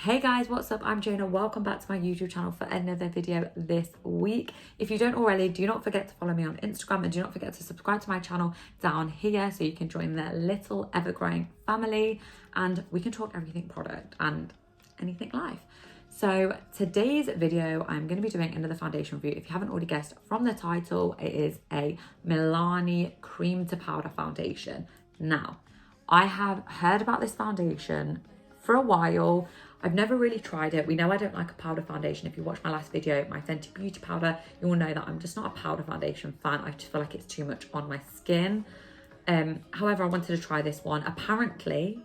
Hey guys, what's up? I'm Jaina. Welcome back to my YouTube channel for another video this week. If you don't already, do not forget to follow me on Instagram and do not forget to subscribe to my channel down here so you can join the little ever-growing family and we can talk everything product and anything life. So today's video, I'm going to be doing another foundation review. If you haven't already guessed from the title, it is a Milani cream to powder foundation. Now, I have heard about this foundation for a while. I've never really tried it. We know I don't like a powder foundation. If you watch my last video, my Fenty Beauty powder, you will know that I'm just not a powder foundation fan. I just feel like it's too much on my skin. However, I wanted to try this one. Apparently,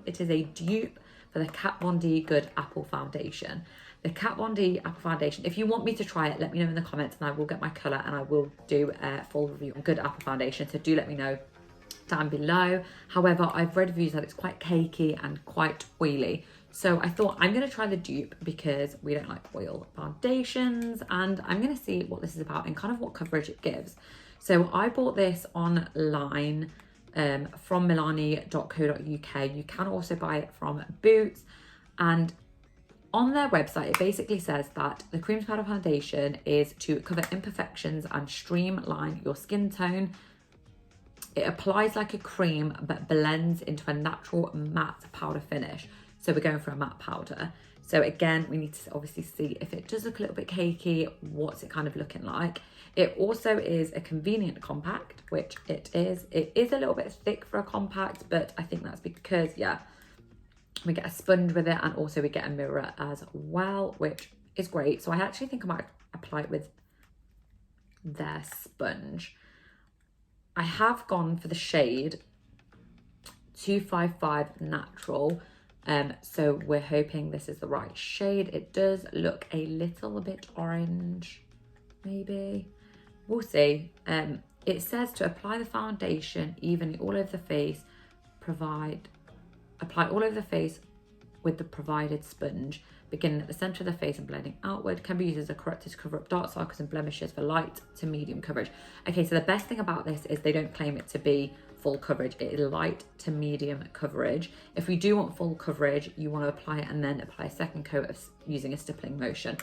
it is a dupe for the Kat Von D Good Apple Foundation. The Kat Von D Apple Foundation, if you want me to try it, let me know in the comments and I will get my colour and I will do a full review on Good Apple Foundation. So do let me know down below. However, I've read reviews that it's quite cakey and quite oily. So I thought I'm going to try the dupe because we don't like oil foundations and I'm going to see what this is about and kind of what coverage it gives. So I bought this online from Milani.co.uk. You can also buy it from Boots, and on their website it basically says that the cream to powder foundation is to cover imperfections and streamline your skin tone. It applies like a cream but blends into a natural matte powder finish. So we're going for a matte powder. So again, we need to obviously see if it does look a little bit cakey, what's it kind of looking like. It also is a convenient compact, which it is. It is a little bit thick for a compact, but I think that's because, yeah, we get a sponge with it and also we get a mirror as well, which is great. So I actually think I might apply it with their sponge. I have gone for the shade 255 Natural. So we're hoping this is the right shade. It does look a little bit orange, maybe. We'll see. It says to apply the foundation evenly all over the face, apply all over the face with the provided sponge, beginning at the center of the face and blending outward. Can be used as a corrector to cover up dark circles and blemishes for light to medium coverage. Okay, so the best thing about this is they don't claim it to be full coverage. It is light to medium coverage. If we do want full coverage, you want to apply it and then apply a second coat of using a stippling motion.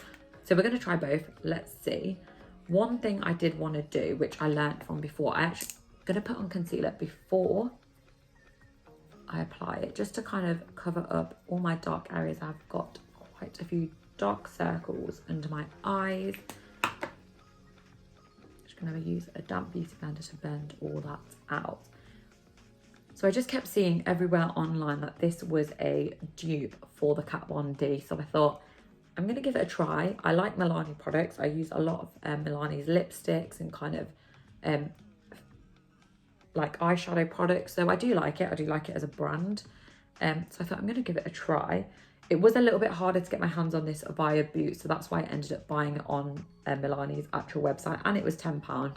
So we're going to try both. Let's see. One thing I did want to do, which I learned from before, I actually going to put on concealer before I apply it, just to kind of cover up all my dark areas. I've got quite a few dark circles under my eyes. Just going to use a damp beauty blender to blend all that out. So I just kept seeing everywhere online that this was a dupe for the Kat Von D. So I thought, I'm going to give it a try. I like Milani products. I use a lot of Milani's lipsticks and kind of like eyeshadow products. So I do like it. I do like it as a brand. So I thought I'm going to give it a try. It was a little bit harder to get my hands on this via Boots. So that's why I ended up buying it on Milani's actual website. And it was £10.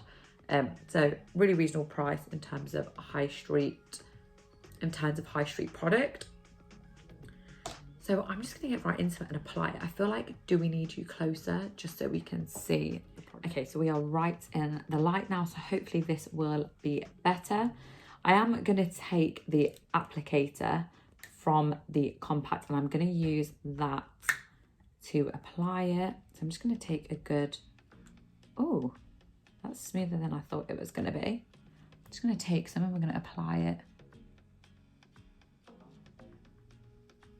So really reasonable price in terms of high street product. So I'm just gonna get right into it and apply it. I feel like, do we need you closer just so we can see the product? Okay, so we are right in the light now, so hopefully this will be better. I am gonna take the applicator from the compact and I'm gonna use that to apply it. So I'm just gonna take a good, oh, that's smoother than I thought it was gonna be. I'm just gonna take some and we're gonna apply it.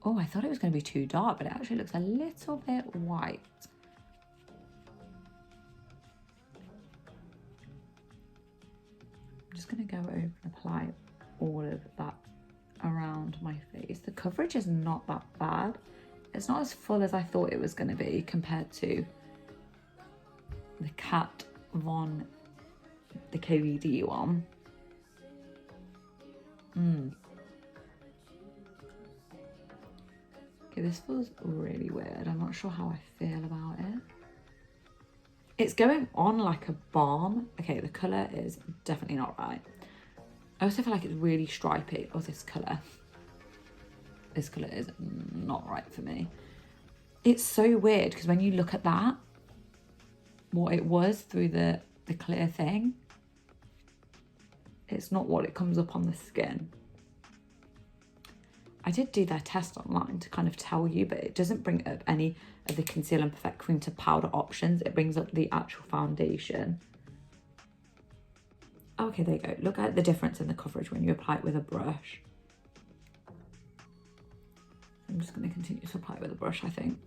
Oh, I thought it was going to be too dark, but it actually looks a little bit white. I'm just going to go over and apply all of that around my face. The coverage is not that bad. It's not as full as I thought it was going to be compared to the Kat Von, the KVD one. Okay, this feels really weird. I'm not sure how I feel about it. It's going on like a balm. Okay, the colour is definitely not right. I also feel like it's really stripy. Oh, this colour. This colour is not right for me. It's so weird because when you look at that, what it was through the clear thing, it's not what it comes up on the skin. I did do their test online to kind of tell you, but it doesn't bring up any of the Conceal and Perfect Cream to Powder options. It brings up the actual foundation. Okay, there you go. Look at the difference in the coverage when you apply it with a brush. I'm just going to continue to apply it with a brush, I think.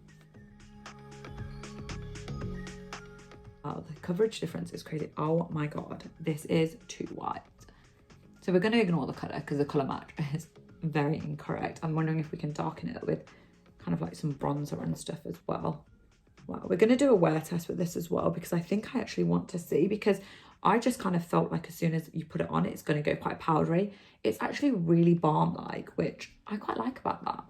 Oh, the coverage difference is crazy. Oh my God, this is too white. So we're going to ignore the colour because the colour match is very incorrect. I'm wondering if we can darken it with kind of like some bronzer and stuff as well. Wow, we're going to do a wear test with this as well because I think I actually want to see, because I just kind of felt like as soon as you put it on, it's going to go quite powdery. It's actually really balm-like, which I quite like about that.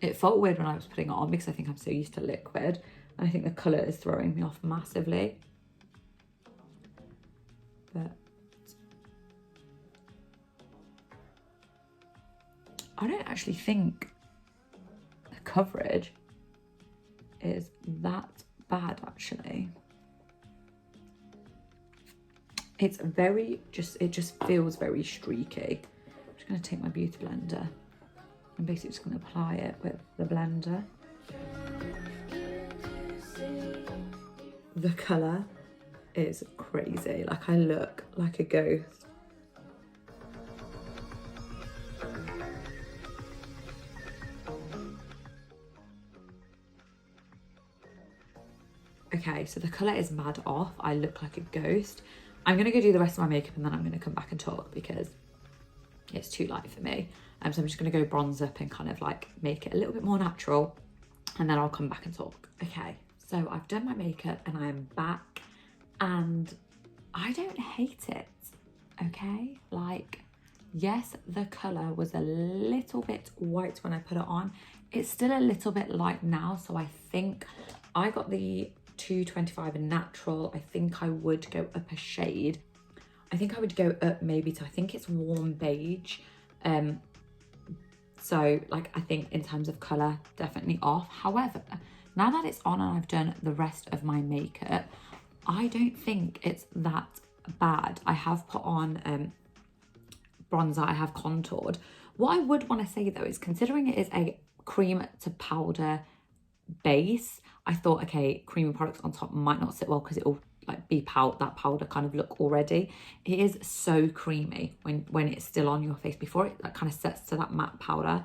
It felt weird when I was putting it on because I think I'm so used to liquid, and I think the colour is throwing me off massively. But I don't actually think the coverage is that bad, actually. It's very it just feels very streaky. I'm just going to take my beauty blender and basically just going to apply it with the blender. The colour is crazy. Like, I look like a ghost. Okay, so the colour is mad off. I look like a ghost. I'm going to go do the rest of my makeup and then I'm going to come back and talk because it's too light for me. So I'm just going to go bronze up and kind of like make it a little bit more natural, and then I'll come back and talk. Okay, so I've done my makeup and I am back, and I don't hate it, okay? Like, yes, the colour was a little bit white when I put it on. It's still a little bit light now, so I think I got the 225 in natural. I think I would go up a shade. I think I would go up maybe to, I think it's warm beige. So like, I think in terms of colour, definitely off. However, now that it's on and I've done the rest of my makeup, I don't think it's that bad. I have put on bronzer, I have contoured. What I would want to say though is, considering it is a cream to powder base, I thought, okay, creamy products on top might not sit well because it will like be that powder kind of look already. It is so creamy when it's still on your face. Before it like kind of sets to that matte powder,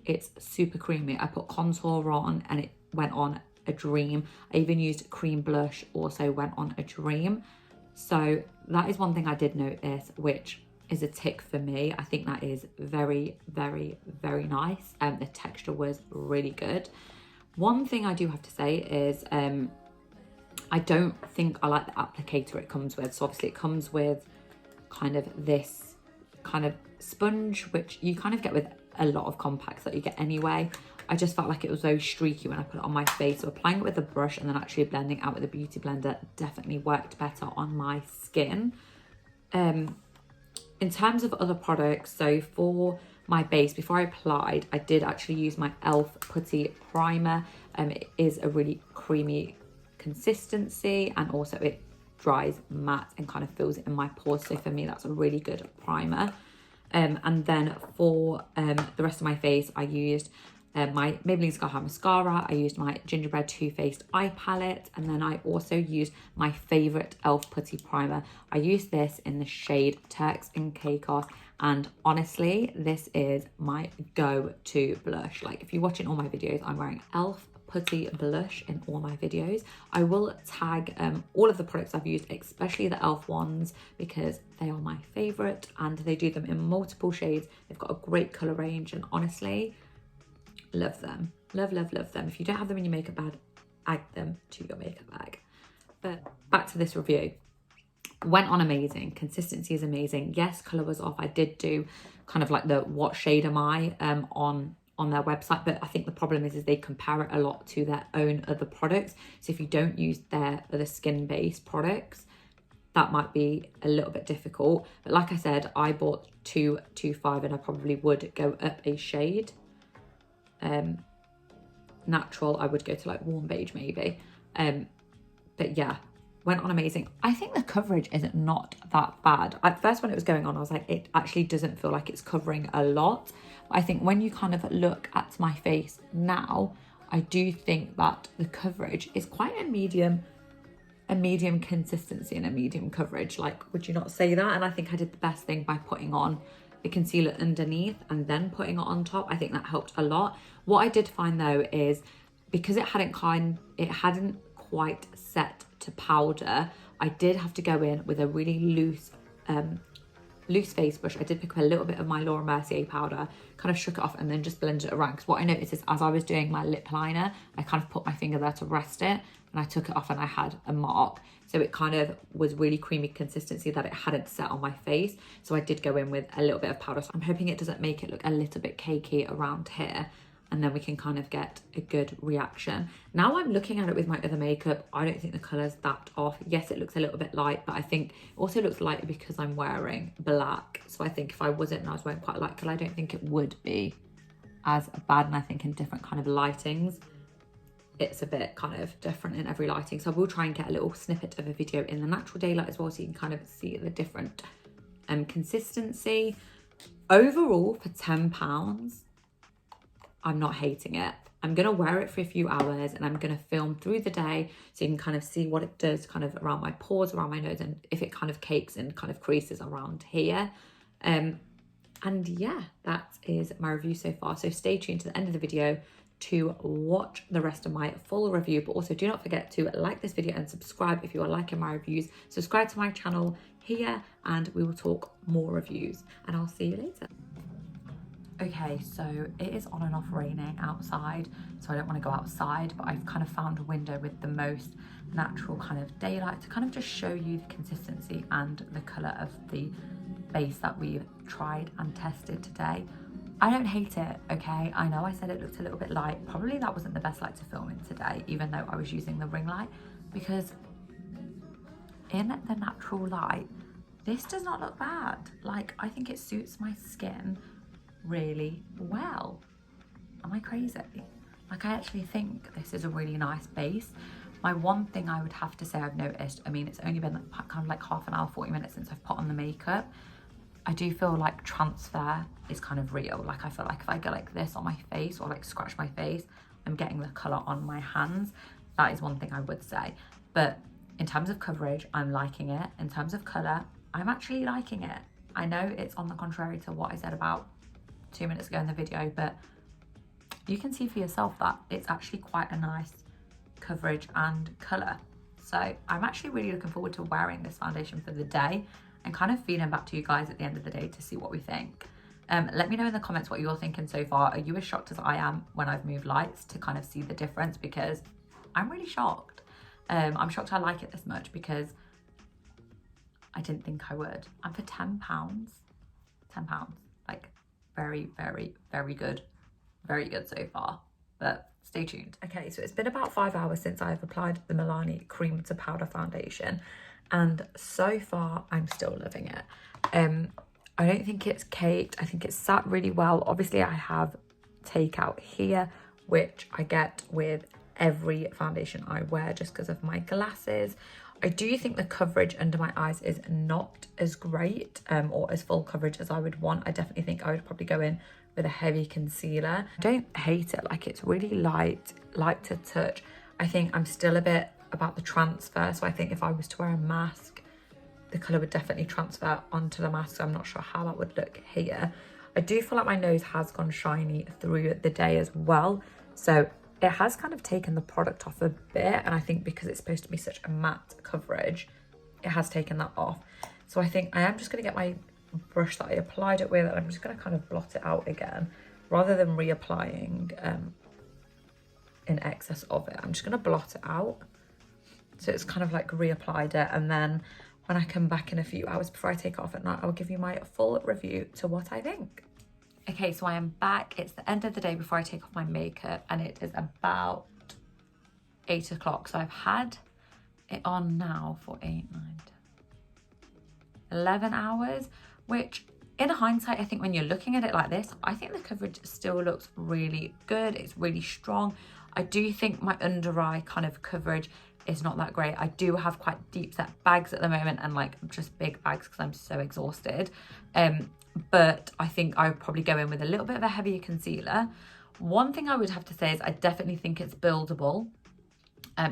it's super creamy. I put contour on and it went on a dream. I even used cream blush, also went on a dream. So that is one thing I did notice, which is a tick for me. I think that is very, very, very nice. The texture was really good. One thing I do have to say is I don't think I like the applicator it comes with. So obviously it comes with kind of this kind of sponge, which you kind of get with a lot of compacts that you get anyway. I just felt like it was very streaky when I put it on my face. So applying it with a brush and then actually blending out with a beauty blender definitely worked better on my skin. In terms of other products, so for my base, before I applied, I did actually use my e.l.f. Putty Primer. It is a really creamy consistency, and also it dries matte and kind of fills it in my pores. So for me, that's a really good primer. And then for the rest of my face, I used my Maybelline Sky High Mascara. I used my Gingerbread Too Faced Eye Palette. And then I also used my favourite e.l.f. Putty Primer. I used this in the shade Turks and Caicos. And honestly, this is my go-to blush. Like, if you're watching all my videos, I'm wearing e.l.f. Putty blush in all my videos. I will tag all of the products I've used, especially the e.l.f. ones, because they are my favourite and they do them in multiple shades. They've got a great colour range, and honestly, love them. Love, love, love them. If you don't have them in your makeup bag, add them to your makeup bag. But back to this review. Went on amazing. Consistency is amazing. Yes, colour was off. I did do kind of like the what shade am I on their website, but I think the problem is they compare it a lot to their own other products. So if you don't use their other skin-based products, that might be a little bit difficult. But like I said, I bought 225 and I probably would go up a shade. Natural, I would go to like warm beige maybe. But yeah, went on amazing. I think the coverage is not that bad. At first when it was going on, I was like, it actually doesn't feel like it's covering a lot. I think when you kind of look at my face now, I do think that the coverage is quite a medium consistency and a medium coverage. Like, would you not say that? And I think I did the best thing by putting on the concealer underneath and then putting it on top. I think that helped a lot. What I did find though is because it hadn't quite set to powder, I did have to go in with a really loose face brush. I did pick up a little bit of my Laura Mercier powder, kind of shook it off and then just blended it around, because what I noticed is as I was doing my lip liner, I kind of put my finger there to rest it and I took it off and I had a mark. So it kind of was really creamy consistency that it hadn't set on my face. So I did go in with a little bit of powder. So I'm hoping it doesn't make it look a little bit cakey around here, and then we can kind of get a good reaction. Now I'm looking at it with my other makeup, I don't think the colour's that off. Yes, it looks a little bit light, but I think it also looks lighter because I'm wearing black. So I think if I wasn't and I was wearing quite a light colour, I don't think it would be as bad. And I think in different kind of lightings, it's a bit kind of different in every lighting. So I will try and get a little snippet of a video in the natural daylight as well, so you can kind of see the different consistency. Overall, for £10, I'm not hating it. I'm gonna wear it for a few hours and I'm gonna film through the day so you can kind of see what it does kind of around my pores, around my nose, and if it kind of cakes and kind of creases around here. And yeah, that is my review so far. So stay tuned to the end of the video to watch the rest of my full review, but also do not forget to like this video and subscribe if you are liking my reviews. Subscribe to my channel here and we will talk more reviews, and I'll see you later. Okay, so it is on and off raining outside, so I don't want to go outside, but I've kind of found a window with the most natural kind of daylight to kind of just show you the consistency and the colour of the base that we've tried and tested today. I don't hate it, okay? I know I said it looked a little bit light. Probably that wasn't the best light to film in today, even though I was using the ring light, because in the natural light, this does not look bad. Like, I think it suits my skin really well. Am I crazy? Like, I actually think this is a really nice base. My one thing I would have to say I've noticed, I mean, it's only been kind of like half an hour, 40 minutes since I've put on the makeup. I do feel like transfer is kind of real. Like, I feel like if I go like this on my face or like scratch my face, I'm getting the colour on my hands. That is one thing I would say. But in terms of coverage, I'm liking it. In terms of colour, I'm actually liking it. I know it's on the contrary to what I said about 2 minutes ago in the video, but you can see for yourself that it's actually quite a nice coverage and colour. So I'm actually really looking forward to wearing this foundation for the day and kind of feeding back to you guys at the end of the day to see what we think. Let me know in the comments what you're thinking so far. Are you as shocked as I am when I've moved lights to kind of see the difference? Because I'm really shocked. I'm shocked I like it this much because I didn't think I would. And for £10, like very, very, very good. Very good so far, but stay tuned. Okay, so it's been about 5 hours since I've applied the Milani cream to powder foundation, and so far I'm still loving it. I don't think it's caked. I think it's sat really well. Obviously I have takeout here, which I get with every foundation I wear just because of my glasses. I do think the coverage under my eyes is not as great or as full coverage as I would want. I definitely think I would probably go in with a heavy concealer. I don't hate it. Like, it's really light to touch. I think I'm still a bit about the transfer, so I think if I was to wear a mask, the colour would definitely transfer onto the mask, so I'm not sure how that would look here. I do feel like my nose has gone shiny through the day as well, so it has kind of taken the product off a bit, and I think because it's supposed to be such a matte coverage, it has taken that off. So I think I am just going to get my brush that I applied it with, and I'm just going to kind of blot it out again rather than reapplying in excess of it. I'm just going to blot it out so it's kind of like reapplied it, and then when I come back in a few hours before I take it off at night, I'll give you my full review to what I think. Okay, so I am back. It's the end of the day before I take off my makeup, and it is about 8 o'clock. So I've had it on now for 11 hours, which in hindsight, I think when you're looking at it like this, I think the coverage still looks really good. It's really strong. I do think my under eye kind of coverage is not that great. I do have quite deep set bags at the moment, and like just big bags because I'm so exhausted. But I think I would probably go in with a little bit of a heavier concealer. One thing I would have to say is I definitely think it's buildable.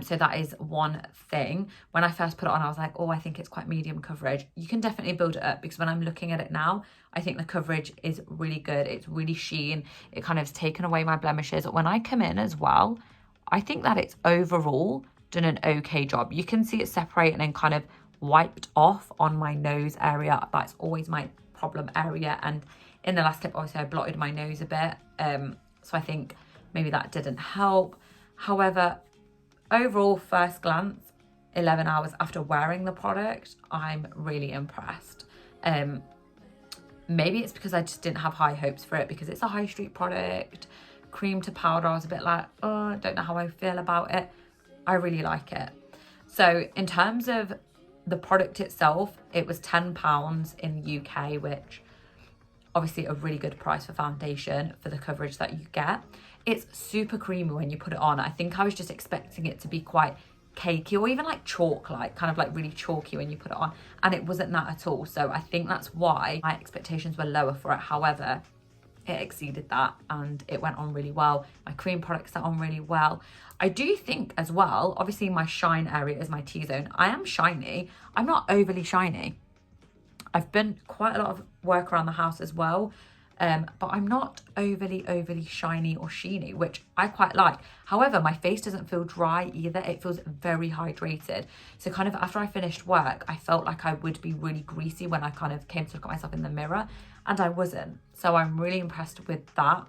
So that is one thing. When I first put it on, I was like, oh, I think it's quite medium coverage. You can definitely build it up, because when I'm looking at it now, I think the coverage is really good. It's really sheen. It kind of has taken away my blemishes. When I come in as well, I think that it's overall done an okay job. You can see it separating and kind of wiped off on my nose area. That's always my problem area. And in the last clip, obviously, I blotted my nose a bit. So I think maybe that didn't help. However, overall, first glance, 11 hours after wearing the product, I'm really impressed. Maybe it's because I just didn't have high hopes for it, because it's a high street product. Cream to powder, I was a bit like, oh, I don't know how I feel about it. I really like it. So in terms of the product itself, it was £10 in the UK, which obviously a really good price for foundation for the coverage that you get. It's super creamy when you put it on. I think I was just expecting it to be quite cakey, or even like chalk-like, kind of like really chalky when you put it on, and it wasn't that at all. So I think that's why my expectations were lower for it. However, it exceeded that and it went on really well. My cream products are on really well. I do think as well, obviously my shine area is my T-zone. I am shiny. I'm not overly shiny. I've done quite a lot of work around the house as well, but I'm not overly shiny or sheeny, which I quite like. However, my face doesn't feel dry either. It feels very hydrated. So kind of after I finished work, I felt like I would be really greasy when I kind of came to look at myself in the mirror, and I wasn't. So I'm really impressed with that.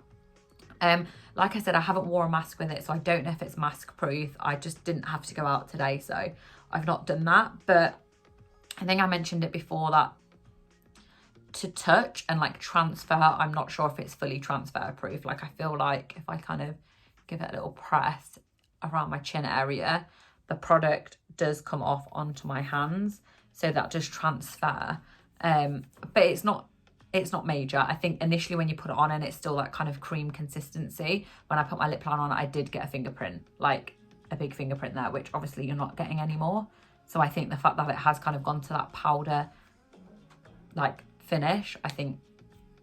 Like I said, I haven't worn a mask with it, so I don't know if it's mask proof. I just didn't have to go out today, so I've not done that. But I think I mentioned it before that to touch and like transfer, I'm not sure if it's fully transfer proof. Like I feel like if I kind of give it a little press around my chin area, the product does come off onto my hands, so that does transfer. But it's not major. I think initially when you put it on and it's still that kind of cream consistency, when I put my lip liner on, I did get a fingerprint, like a big fingerprint there, which obviously you're not getting anymore. So I think the fact that it has kind of gone to that powder like finish, I think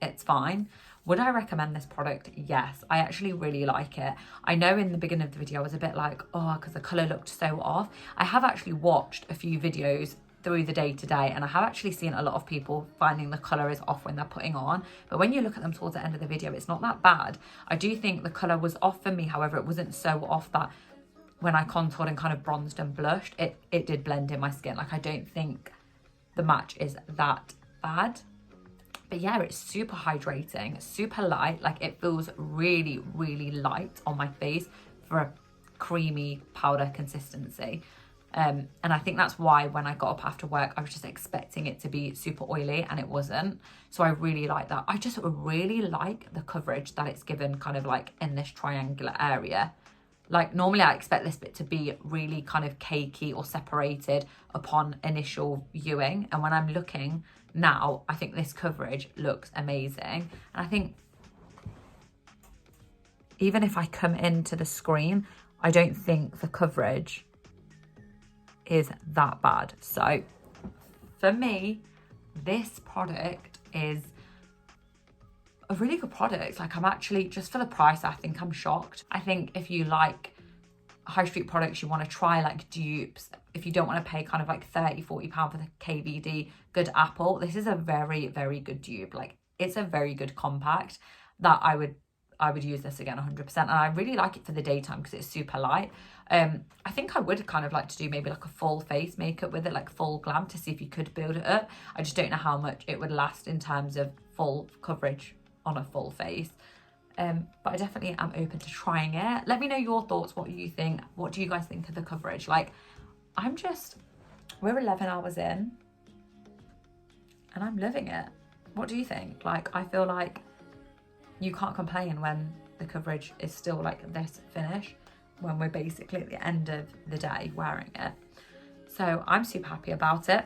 it's fine. Would I recommend this product? Yes, I actually really like it. I know in the beginning of the video I was a bit like, oh, because the colour looked so off. I have actually watched a few videos through the day today, and I have actually seen a lot of people finding the colour is off when they're putting on, but when you look at them towards the end of the video, it's not that bad. I do think the colour was off for me. However, it wasn't so off that when I contoured and kind of bronzed and blushed, it did blend in my skin. Like I don't think the match is that bad. But yeah, it's super hydrating, super light. Like it feels really light on my face for a creamy powder consistency. And I think that's why when I got up after work, I was just expecting it to be super oily, and it wasn't. So I really like that. I just really like the coverage that it's given kind of like in this triangular area. Like normally I expect this bit to be really kind of cakey or separated upon initial viewing. And when I'm looking now, I think this coverage looks amazing. And I think even if I come into the screen, I don't think the coverage is that bad. So for me, this product is a really good product. Like I'm actually, just for the price, I think I'm shocked. I think if you like high street products, you want to try like dupes, if you don't want to pay kind of like £30-40 for the KVD Good Apple, this is a very good dupe. Like it's a very good compact that I would use this again 100%, and I really like it for the daytime because it's super light. I think I would kind of like to do maybe like a full face makeup with it, like full glam, to see if you could build it up. I just don't know how much it would last in terms of full coverage on a full face. But I definitely am open to trying it. Let me know your thoughts. What do you think? What do you guys think of the coverage? Like we're 11 hours in and I'm loving it. What do you think? Like I feel like you can't complain when the coverage is still like this finish, when we're basically at the end of the day wearing it. So I'm super happy about it.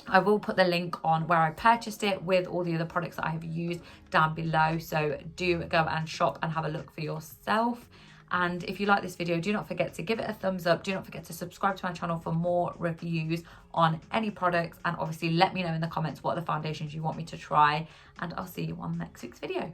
I will put the link on where I purchased it with all the other products that I have used down below. So do go and shop and have a look for yourself. And if you like this video, do not forget to give it a thumbs up. Do not forget to subscribe to my channel for more reviews on any products. And obviously let me know in the comments what are the foundations you want me to try. And I'll see you on next week's video.